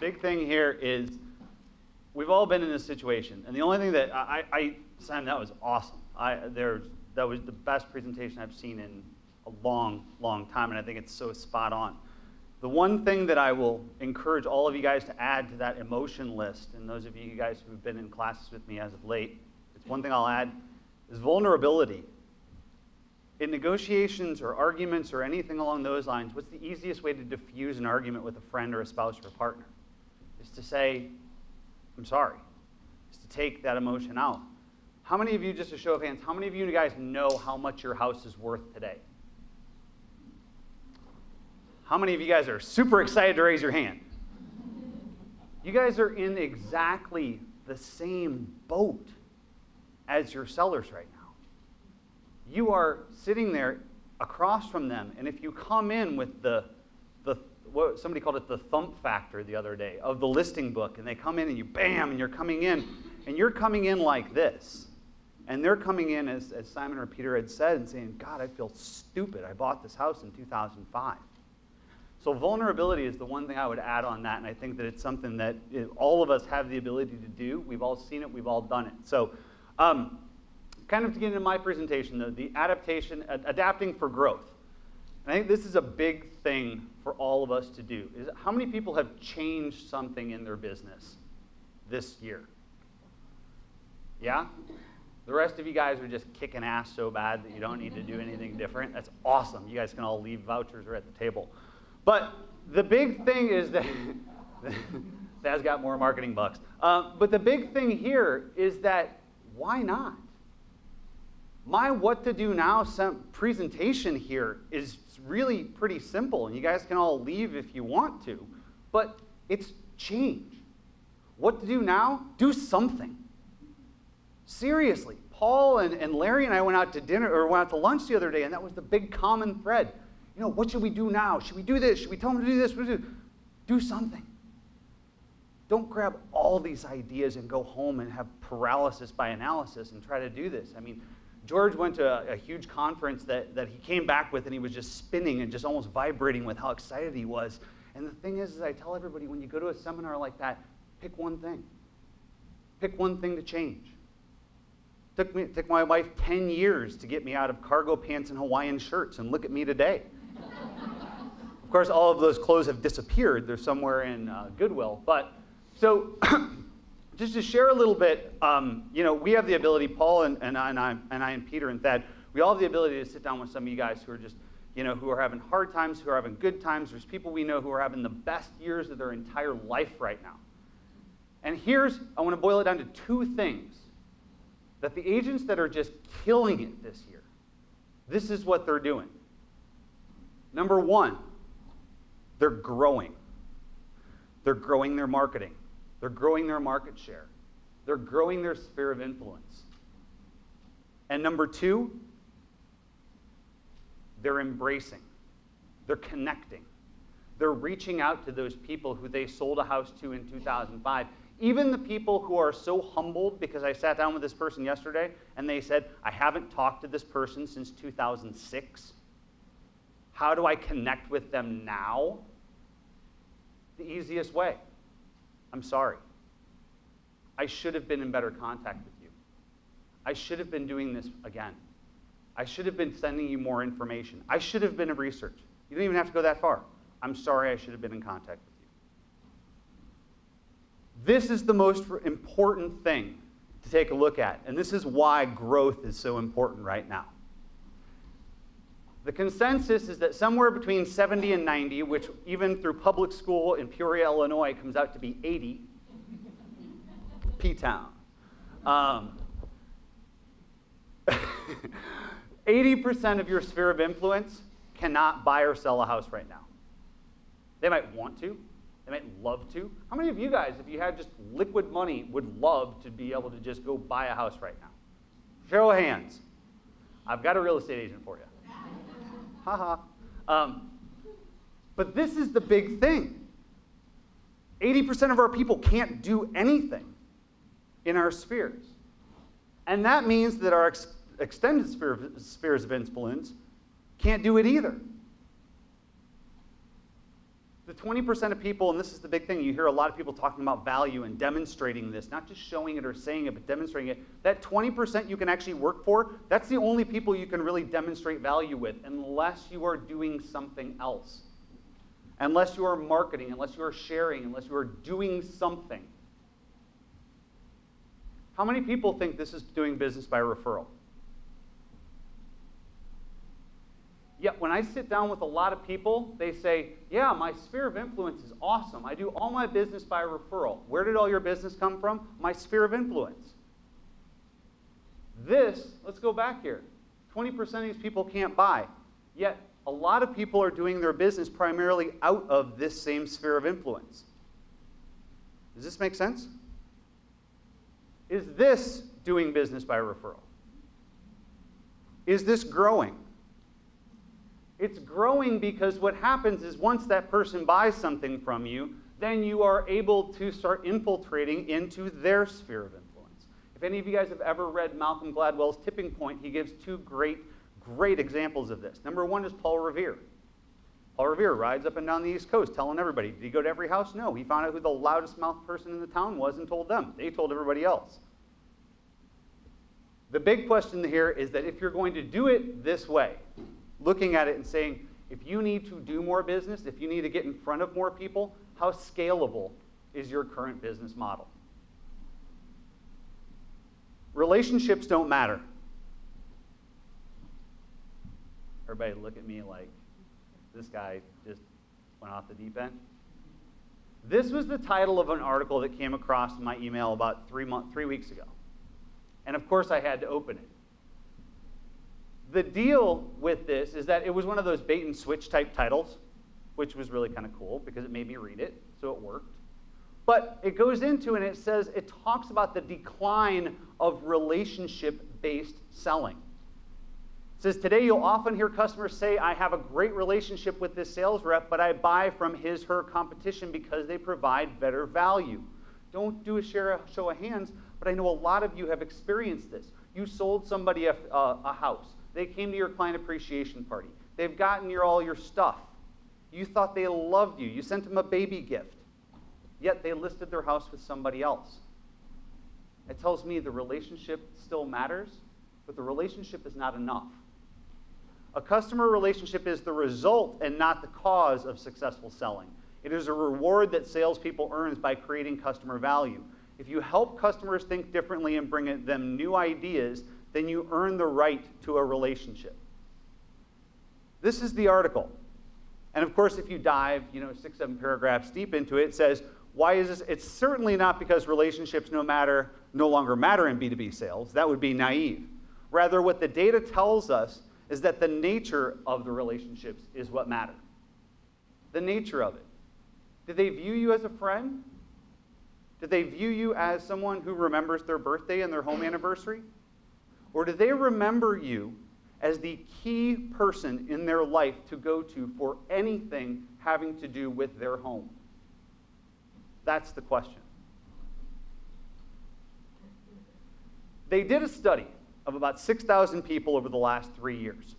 big thing here is we've all been in this situation. And the only thing that Simon, that was awesome. That was the best presentation I've seen in a long, long time, and I think it's so spot on. The one thing that I will encourage all of you guys to add to that emotion list, and those of you guys who've been in classes with me as of late, it's one thing I'll add, is vulnerability. In negotiations or arguments or anything along those lines, what's the easiest way to diffuse an argument with a friend or a spouse or a partner? Is to say, I'm sorry. Is to take that emotion out. How many of you, just a show of hands, how many of you guys know how much your house is worth today? How many of you guys are super excited to raise your hand? You guys are in exactly the same boat as your sellers right now. You are sitting there across from them, and if you come in with what somebody called it the thump factor the other day of the listing book, and they come in and you bam, and you're coming in like this. And they're coming in, as Simon or Peter had said, and saying, God, I feel stupid. I bought this house in 2005. So vulnerability is the one thing I would add on that, and I think that it's something that all of us have the ability to do. We've all seen it. We've all done it. So kind of to get into my presentation, though, the adapting for growth. And I think this is a big thing for all of us to do. Is how many people have changed something in their business this year? Yeah? The rest of you guys are just kicking ass so bad that you don't need to do anything different. That's awesome. You guys can all leave vouchers or at the table. But the big thing is that Dad's got more marketing bucks. But the big thing here is that why not? My what to do now presentation here is really pretty simple, and you guys can all leave if you want to, but it's change. What to do now? Do something. Seriously, Paul and Larry and I went out to dinner or went out to lunch the other day, and that was the big common thread. You know, what should we do now? Should we do this? Should we tell them to do this? Do something. Don't grab all these ideas and go home and have paralysis by analysis and try to do this. I mean, George went to a huge conference that he came back with, and he was just spinning and just almost vibrating with how excited he was. And the thing is I tell everybody, when you go to a seminar like that, pick one thing. Pick one thing to change. Took my wife 10 years to get me out of cargo pants and Hawaiian shirts, and look at me today. Of course, all of those clothes have disappeared. They're somewhere in Goodwill. But so just to share a little bit, we have the ability, Paul and I and Peter and Thad, we all have the ability to sit down with some of you guys who are just, who are having hard times, who are having good times. There's people we know who are having the best years of their entire life right now. And I want to boil it down to two things. That the agents that are just killing it this year, this is what they're doing. Number one, they're growing. They're growing their marketing. They're growing their market share. They're growing their sphere of influence. And number two, they're embracing. They're connecting. They're reaching out to those people who they sold a house to in 2005. Even the people who are so humbled, because I sat down with this person yesterday, and they said, I haven't talked to this person since 2006. How do I connect with them now? The easiest way. I'm sorry. I should have been in better contact with you. I should have been doing this again. I should have been sending you more information. I should have been in research. You don't even have to go that far. I'm sorry, I should have been in contact with you. This is the most important thing to take a look at, and this is why growth is so important right now. The consensus is that somewhere between 70 and 90, which even through public school in Peoria, Illinois, comes out to be 80, P-Town. 80% of your sphere of influence cannot buy or sell a house right now. They might want to. They might love to. How many of you guys, if you had just liquid money, would love to be able to just go buy a house right now? Show of hands. I've got a real estate agent for you. Ha ha. But this is the big thing. 80% of our people can't do anything in our spheres. And that means that our extended spheres of influence can't do it either. The 20% of people, and this is the big thing, you hear a lot of people talking about value and demonstrating this, not just showing it or saying it, but demonstrating it. That 20% you can actually work for, that's the only people you can really demonstrate value with, unless you are doing something else. Unless you are marketing, unless you are sharing, unless you are doing something. How many people think this is doing business by referral? Yet when I sit down with a lot of people, they say, yeah, my sphere of influence is awesome. I do all my business by referral. Where did all your business come from? My sphere of influence. This, let's go back here. 20% of these people can't buy. Yet a lot of people are doing their business primarily out of this same sphere of influence. Does this make sense? Is this doing business by referral? Is this growing? It's growing because what happens is once that person buys something from you, then you are able to start infiltrating into their sphere of influence. If any of you guys have ever read Malcolm Gladwell's Tipping Point, he gives two great examples of this. Number one is Paul Revere. Paul Revere rides up and down the East Coast telling everybody. Did he go to every house? No. He found out who the loudest mouthed person in the town was and told them. They told everybody else. The big question here is that if you're going to do it this way, looking at it and saying, if you need to do more business, if you need to get in front of more people, how scalable is your current business model? Relationships don't matter. Everybody look at me like this guy just went off the deep end. This was the title of an article that came across my email about 3 weeks ago. And of course I had to open it. The deal with this is that it was one of those bait and switch type titles, which was really kind of cool because it made me read it, so it worked. But it goes into and it talks about the decline of relationship-based selling. It says, today you'll often hear customers say, I have a great relationship with this sales rep, but I buy from her competition because they provide better value. Don't do a show of hands, but I know a lot of you have experienced this. You sold somebody a house. They came to your client appreciation party. They've gotten all your stuff. You thought they loved you. You sent them a baby gift. Yet they listed their house with somebody else. It tells me the relationship still matters, but the relationship is not enough. A customer relationship is the result and not the cause of successful selling. It is a reward that salespeople earn by creating customer value. If you help customers think differently and bring them new ideas, then you earn the right to a relationship. This is the article. And of course, if you dive 6, 7 paragraphs deep into it, it says, why is this? It's certainly not because relationships no longer matter in B2B sales. That would be naive. Rather, what the data tells us is that the nature of the relationships is what matters. The nature of it. Did they view you as a friend? Did they view you as someone who remembers their birthday and their home anniversary? Or do they remember you as the key person in their life to go to for anything having to do with their home? That's the question. They did a study of about 6,000 people over the last 3 years.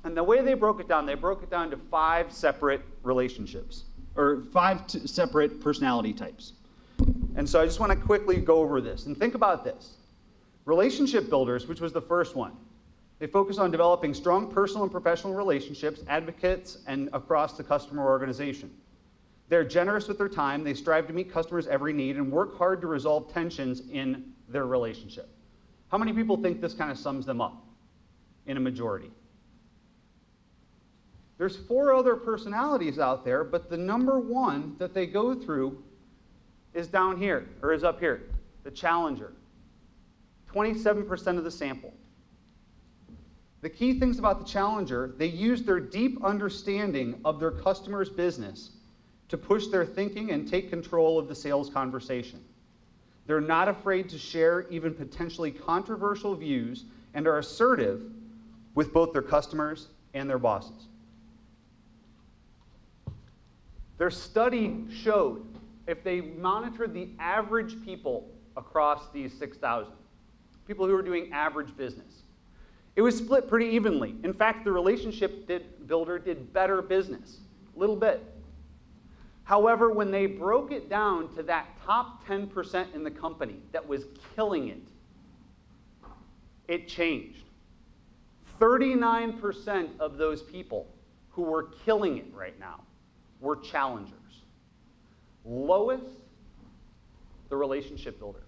And the way they broke it down to 5 separate relationships, or 5 separate personality types. And so I just want to quickly go over this. And think about this. Relationship builders, which was the first one, they focus on developing strong personal and professional relationships, advocates, and across the customer organization. They're generous with their time, they strive to meet customers' every need, and work hard to resolve tensions in their relationship. How many people think this kind of sums them up in a majority? There's 4 other personalities out there, but the number one that they go through is down here, or is up here, the challenger. 27% of the sample. The key things about the challenger, they use their deep understanding of their customer's business to push their thinking and take control of the sales conversation. They're not afraid to share even potentially controversial views and are assertive with both their customers and their bosses. Their study showed if they monitored the average people across these 6,000, people who were doing average business, it was split pretty evenly. In fact, the relationship builder did better business, a little bit. However, when they broke it down to that top 10% in the company that was killing it, it changed. 39% of those people who were killing it right now were challengers. Lowest, the relationship builder.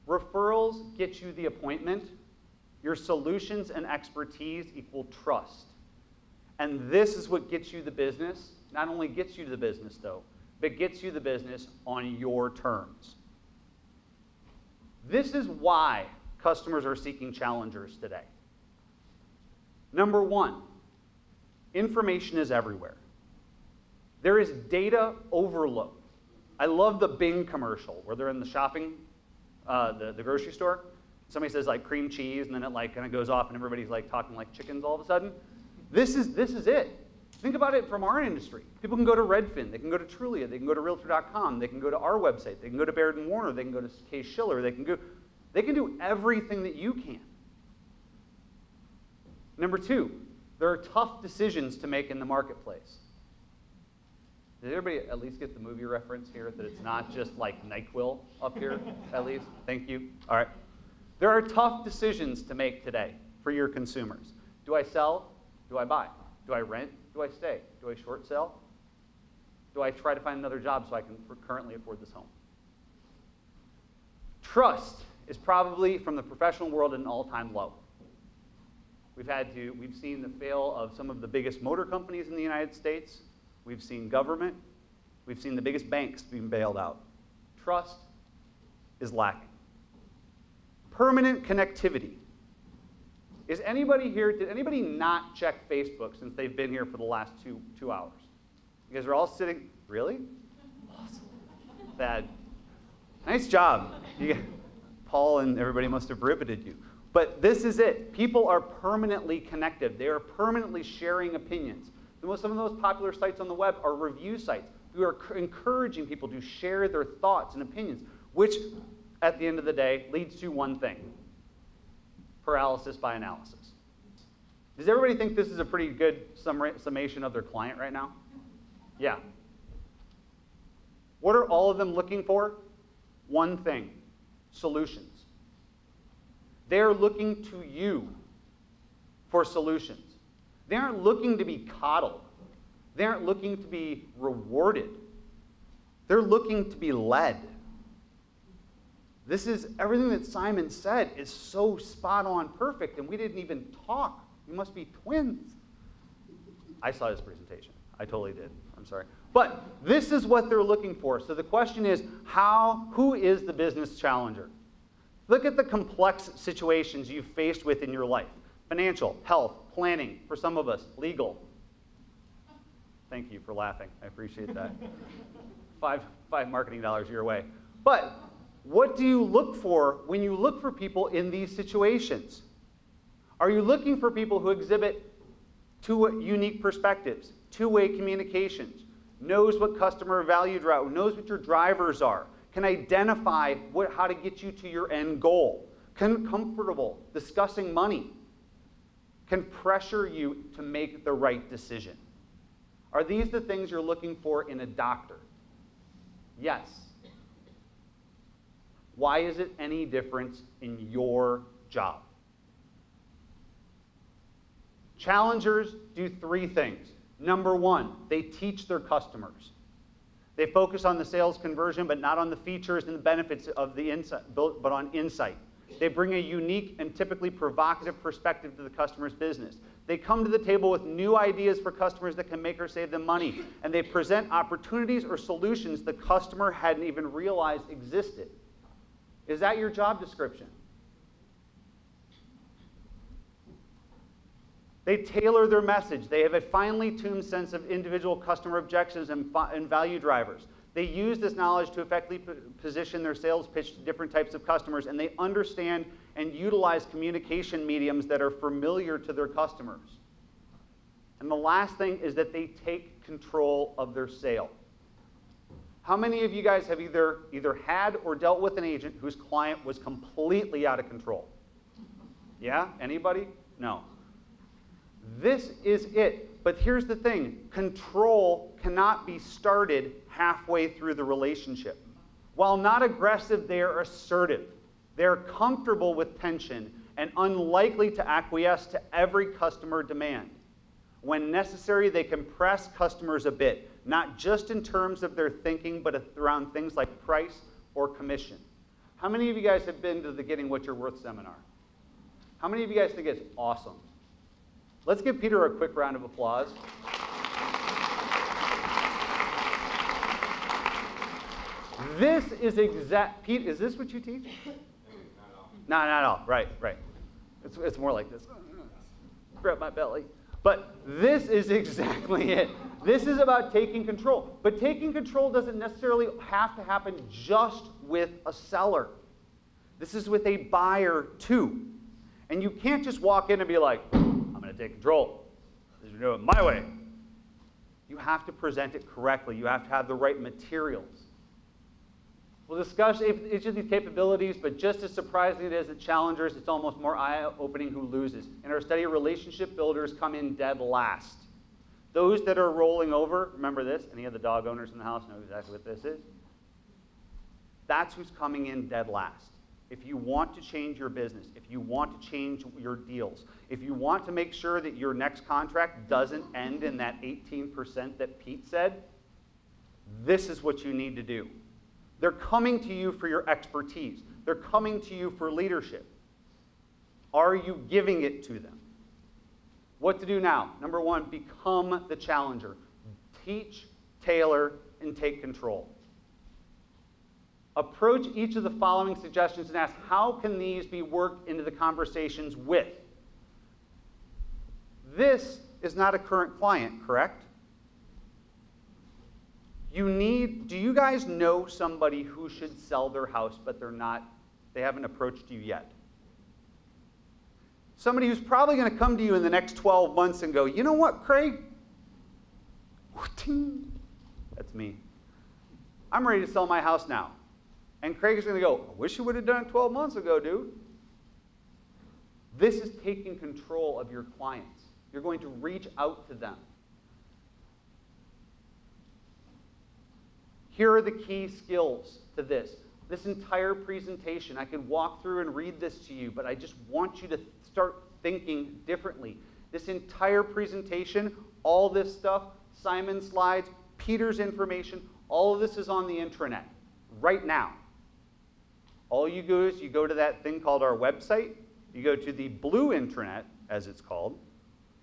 Referrals get you the appointment. Your solutions and expertise equal trust. And this is what gets you the business. Not only gets you the business, though, but gets you the business on your terms. This is why customers are seeking challengers today. Number one, information is everywhere. There is data overload. I love the Bing commercial where they're in the shopping, the grocery store. Somebody says like cream cheese, and then it like kind of goes off, and everybody's like talking like chickens all of a sudden. This is it. Think about it from our industry. People can go to Redfin, they can go to Trulia, they can go to Realtor.com, they can go to our website, they can go to Baird & Warner, they can go to Case Schiller, they can do everything that you can. Number two, there are tough decisions to make in the marketplace. Did everybody at least get the movie reference here, that it's not just like NyQuil up here, at least? Thank you. All right. There are tough decisions to make today for your consumers. Do I sell? Do I buy? Do I rent? Do I stay? Do I short sell? Do I try to find another job so I can currently afford this home? Trust is probably, from the professional world, at an all-time low. We've seen the fail of some of the biggest motor companies in the United States. We've seen government. We've seen the biggest banks being bailed out. Trust is lacking. Permanent connectivity. Is anybody here, did anybody not check Facebook since they've been here for the last two hours? You guys are all sitting, really? Awesome. Thad, nice job. Paul and everybody must have riveted you. But this is it. People are permanently connected. They are permanently sharing opinions. Some of the most popular sites on the web are review sites. We are encouraging people to share their thoughts and opinions, which, at the end of the day, leads to one thing: paralysis by analysis. Does everybody think this is a pretty good summation of their client right now? Yeah. What are all of them looking for? One thing: solutions. They're looking to you for solutions. They aren't looking to be coddled. They aren't looking to be rewarded. They're looking to be led. This is everything that Simon said is so spot on perfect, and we didn't even talk. We must be twins. I saw his presentation. I totally did. I'm sorry. But this is what they're looking for. So the question is, who is the business challenger? Look at the complex situations you've faced with in your life. Financial, health, planning, for some of us, legal. Thank you for laughing. I appreciate that. Five marketing dollars your way. But what do you look for when you look for people in these situations? Are you looking for people who exhibit two unique perspectives, two-way communications, knows what customer value drive, knows what your drivers are, can identify how to get you to your end goal, comfortable discussing money, can pressure you to make the right decision? Are these the things you're looking for in a doctor? Yes. Why is it any different in your job? Challengers do three things. Number one, they teach their customers. They focus on the sales conversion, but not on the features and the benefits of the insight, but on insight. They bring a unique and typically provocative perspective to the customer's business. They come to the table with new ideas for customers that can make or save them money, and they present opportunities or solutions the customer hadn't even realized existed. Is that your job description? They tailor their message. They have a finely tuned sense of individual customer objectives and value drivers. They use this knowledge to effectively position their sales pitch to different types of customers, and they understand and utilize communication mediums that are familiar to their customers. And the last thing is that they take control of their sale. How many of you guys have either had or dealt with an agent whose client was completely out of control? Yeah? Anybody? No. This is it. But here's the thing. Control cannot be started halfway through the relationship. While not aggressive, they are assertive. They are comfortable with tension and unlikely to acquiesce to every customer demand. When necessary, they can press customers a bit, not just in terms of their thinking, but around things like price or commission. How many of you guys have been to the Getting What You're Worth seminar? How many of you guys think it's awesome? Let's give Peter a quick round of applause. This is Pete, is this what you teach? No, not at all. Right. It's more like this. Grab my belly. But this is exactly it. This is about taking control. But taking control doesn't necessarily have to happen just with a seller. This is with a buyer too. And you can't just walk in and be like, I'm going to take control. This is do it my way. You have to present it correctly. You have to have the right materials. We'll discuss each of these capabilities, but just as surprising as at challengers, it's almost more eye-opening who loses. In our study, relationship builders come in dead last. Those that are rolling over, remember this, any of the dog owners in the house know exactly what this is. That's who's coming in dead last. If you want to change your business, if you want to change your deals, if you want to make sure that your next contract doesn't end in that 18% that Pete said, this is what you need to do. They're coming to you for your expertise. They're coming to you for leadership. Are you giving it to them? What to do now? Number one, become the challenger. Teach, tailor, and take control. Approach each of the following suggestions and ask, how can these be worked into the conversations with? This is not a current client, correct? Do you guys know somebody who should sell their house, but they haven't approached you yet? Somebody who's probably going to come to you in the next 12 months and go, you know what, Craig? That's me. I'm ready to sell my house now. And Craig is going to go, I wish you would have done it 12 months ago, dude. This is taking control of your clients. You're going to reach out to them. Here are the key skills to this. This entire presentation, I could walk through and read this to you, but I just want you to start thinking differently. This entire presentation, all this stuff, Simon's slides, Peter's information, all of this is on the intranet right now. All you do is you go to that thing called our website, you go to the blue intranet, as it's called,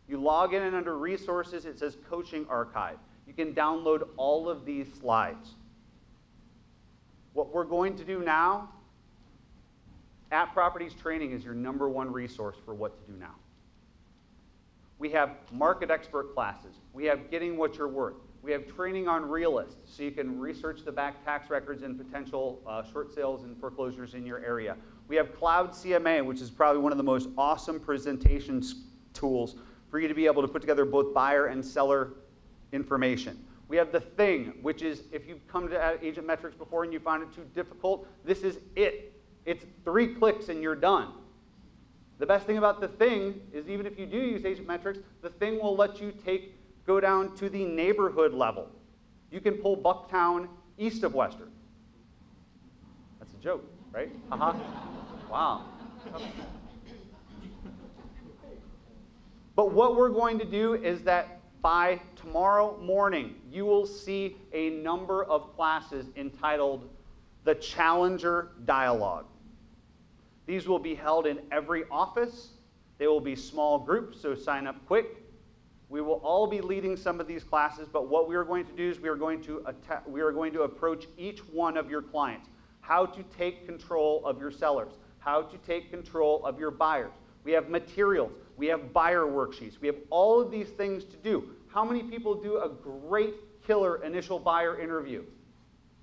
you log in and under resources, it says Coaching Archive. You can download all of these slides. What we're going to do now, At Properties Training is your #1 resource for what to do now. We have market expert classes. We have Getting What You're Worth. We have training on realists, so you can research the back tax records and potential short sales and foreclosures in your area. We have Cloud CMA, which is probably one of the most awesome presentation tools for you to be able to put together both buyer and seller information. We have The Thing, which is, if you've come to Agent Metrics before and you found it too difficult, this is it. It's 3 clicks and you're done. The best thing about The Thing is, even if you do use Agent Metrics, The Thing will let you go down to the neighborhood level. You can pull Bucktown east of Western. That's a joke, right? Haha. Wow. But what we're going to do is that by tomorrow morning, you will see a number of classes entitled The Challenger Dialogue. These will be held in every office. They will be small groups, so sign up quick. We will all be leading some of these classes, but what we are going to do is we are going to approach each one of your clients. How to take control of your sellers. How to take control of your buyers. We have materials. We have buyer worksheets. We have all of these things to do. How many people do a great killer initial buyer interview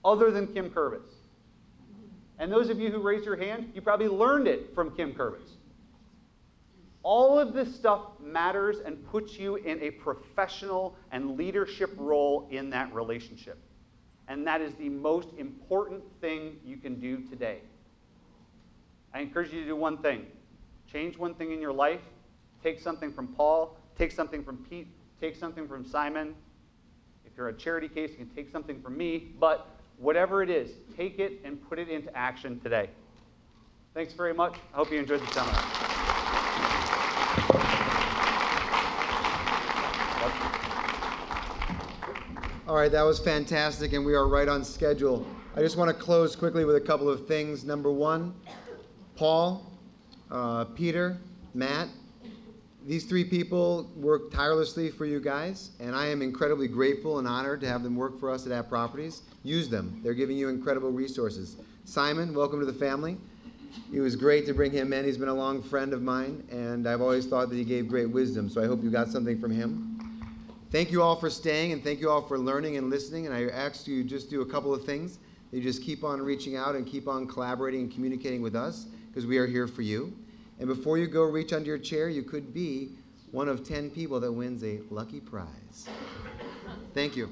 other than Kim Curvis? And those of you who raised your hand, you probably learned it from Kim Curvis. All of this stuff matters and puts you in a professional and leadership role in that relationship. And that is the most important thing you can do today. I encourage you to do one thing. Change one thing in your life. Take something from Paul, take something from Pete, take something from Simon. If you're a charity case, you can take something from me. But whatever it is, take it and put it into action today. Thanks very much. I hope you enjoyed the seminar. All right, that was fantastic, and we are right on schedule. I just want to close quickly with a couple of things. Number one, Paul, Peter, Matt, these three people work tirelessly for you guys, and I am incredibly grateful and honored to have them work for us at App Properties. Use them. They're giving you incredible resources. Simon, welcome to the family. It was great to bring him in. He's been a long friend of mine, and I've always thought that he gave great wisdom, so I hope you got something from him. Thank you all for staying, and thank you all for learning and listening, and I ask you just do a couple of things. You just keep on reaching out and keep on collaborating and communicating with us, because we are here for you. And before you go reach under your chair, you could be one of 10 people that wins a lucky prize. Thank you.